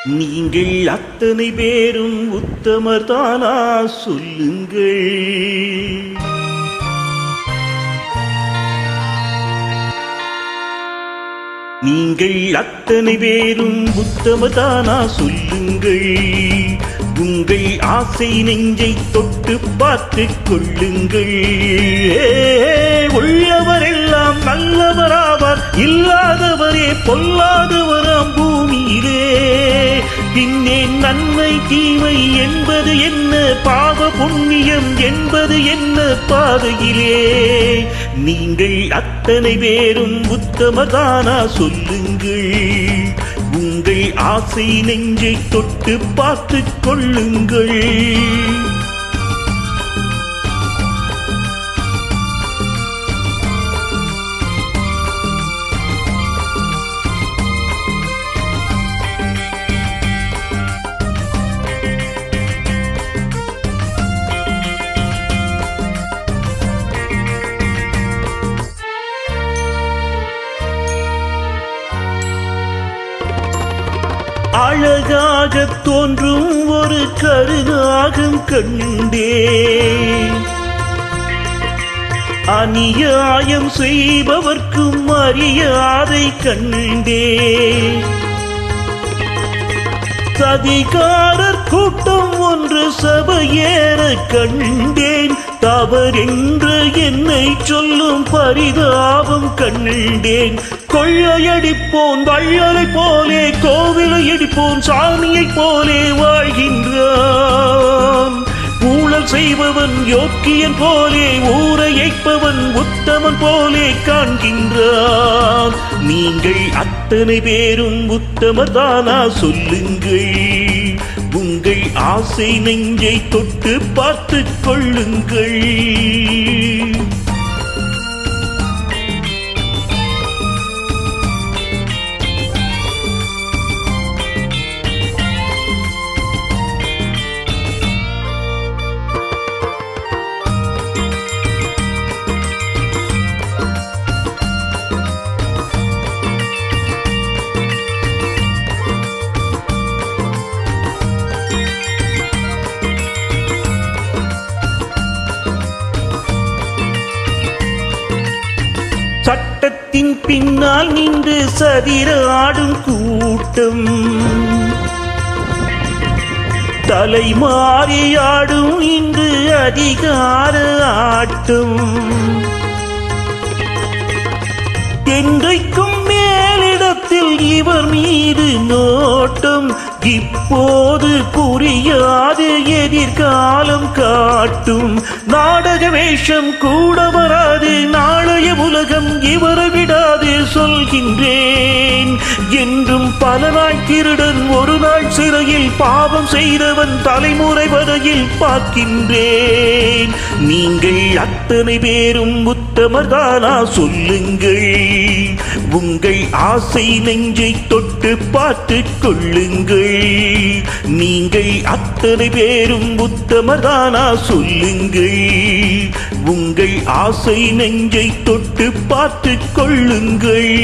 நீங்கள் அத்தனை பேரும் உத்தமர் தானா சொல்லுங்கள். நீங்கள் அத்தனை பேரும் உத்தமர் தானா சொல்லுங்கள். உங்கள் ஆசை நெஞ்சை தொட்டு பார்த்துக் கொள்ளுங்கள். உள்ளவரெல்லாம் நல்லவராவார், இல்லாதவரே பொல்லாதவராம் பூமியிலே. பின்னே நன்மை தீமை என்பது என்ன, பாவ புண்ணியம் என்பது என்ன பாதையிலே. நீங்கள் அத்தனை பேரும் உத்தமதானா சொல்லுங்கள். உங்கள் ஆசை நெஞ்சை தொட்டு பார்த்துக் கொள்ளுங்கள். அழகாக தோன்றும் ஒரு கருநாகம் கண்டே, அநியாயம் செய்பவர்க்கும் மரியாதை கண்டே. சதிகாரர் கூட்டம் ஒன்று சபையேற கண்டேன். தவறென்று என்னை சொல்லும் பரிதாபம் கண்டேன். கொள்ளையடிப்போன் வள்ளலை போலே, கோவிலை இடிப்போன் சாமியை போலே வாழ்கின்றான். ஊழல் செய்பவன் யோக்கியன் போலே, ஊரை ஏய்ப்பவன் உத்தமன் போலே காண்கின்றான். நீங்கள் அத்தனை பேரும் உத்தமர் தானா சொல்லுங்கள். உங்கள் ஆசை நெஞ்சை தொட்டு பார்த்துக் கொள்ளுங்கள். சட்டத்தின் பின்னால் நின்று சதிர ஆடும் கூட்டம், தலைமாறியாடும் இன்று அதிகார ஆட்டம். என்றைக்கும் மேலிடத்தில் இவர் மீது நோட்டம். இப்போது புரியாது எதிர்காலம் காட்டும். நாடக வேஷம் கூட வராது, நாளைய உலகம் இவரை விடாது சொல்கின்றேன். என்றும் பல நாள் திருடன், ஒரு நாள் சிறையில், பாவம் செய்தவன் தலைமுறை வரையில் பார்க்கின்றேன். நீங்கள் அத்தனை பேரும் உத்தமர் தானா சொல்லுங்கள். உங்கள் ஆசை நெஞ்சை தொட்டு பார்த்துக் கொள்ளுங்கள். நீங்கள் அத்தனை பேரும் உத்தமர் தானா சொல்லுங்கள். உங்கள் ஆசை நெஞ்சை தொட்டு பார்த்துக் கொள்ளுங்கள்.